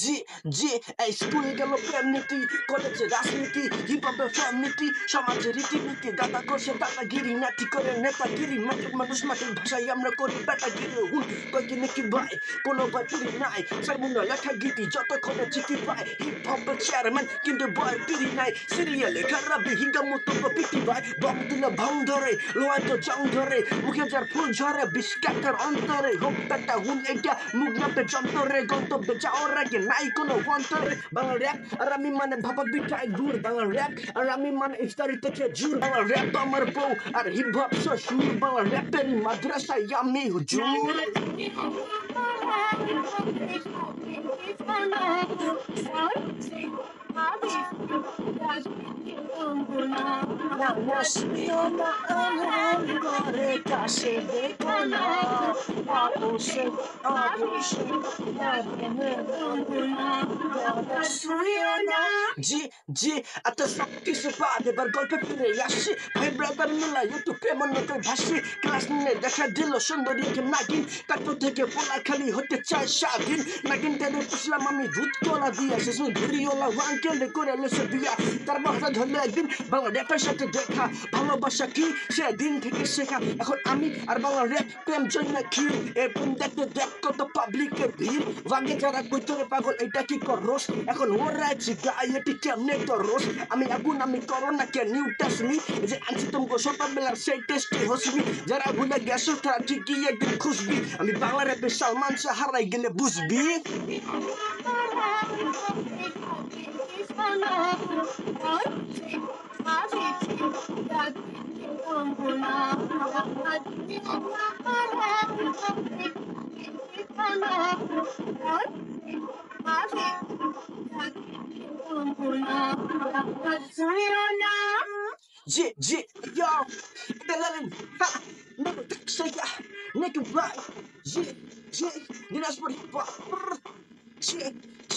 জি জি এই স্কুলে গেল প্রেম নীতি, কলেজে রাজনীতি, হিপ হপের ফ্যান নীতি, সমাজের রীতিনীতি, দাদা করছে দাদাগিরি, নাতি করে নেতাগিরি, মাটির মানুষ মাটির ভাষায় আমরা করি বেটাগিরি। কয়েকদিন নাকি ভাই কোনো ভয় পুরি নাই, সারমুনা লেখা গীতি যতক্ষণে চিঠি পায়, হিপ হপের চেয়ারম্যান কিন্তু ভয় পিড়ি নাই, সিরিয়ালে খারাপি হিঙ্গা মতো পিটি ভাই, বম দিলে ভং ধরে, লোহায় তো জং ধরে, মুখে যার ফুল ঝরে, বিষ কাটার অন্তরে, হোক বেটা হুন এটা মুখ নাপে যন্তরে, গন্তব্যে যাওয়ার আগে নাই কোনো অন্তরে। বাংলা র্যাপ আর আমি মানে ভাবা বিটাই দূর, বাংলা র্যাপ আর আমি মানে ইফতারি থেকে জুর, বাংলা র্যাপ আমার বউ আর হিপ হপ শ্বশুর, বাংলা র্যাপের মাদ্রাসায় আমি হুজুর। জি জি এত সব কিছু বাদ এবার গল্পে ফিরে আসি, ভাই ব্রাদার মিলাই একটু প্রেমন নৌকায় ভাসি, ক্লাস নিয়ে দেখা দিল সুন্দরী এক নাগিন, তারপর থেকে পোলা খালি হতে চায় স্বাধীন, নাগিন টেনে পুষলাম আমি দুধ কলা দিয়া, শেষ ঘুরিওলা ওয়াঙ্কেলে করে লেসে বিয়া, তারপর হঠাৎ হলো একদিন বাংলা র্যাপের সাথে দেখা, ভালোবাসা কি সেদিন থেকে শেখা, এখন আমি আর বাংলা র্যাপ প্রেম জন্য ক্ষীর, এরকম দেখতে দেখ কত পাবলিকের ভিড়, ভাগে যারা কইতরে পাগল এটা কি করস, এখন ওরা গায়ে এটি কেমনে করস, আমি আগুন আমি করোনা কে নিউ টেস্ট মি, যে আনছি তোমাকে সকালবেলার সেই টেস্টে হসবি, যারা ভুলে গেছো তারা ঠিকই একদিন খুশবি, আমি বাংলা র্যাপে সালমান শাহ হারাই গেলে বুঝবি। G, yo, Italian, ha, never say ya, nigga, right, G, that's what hip hop, G, G,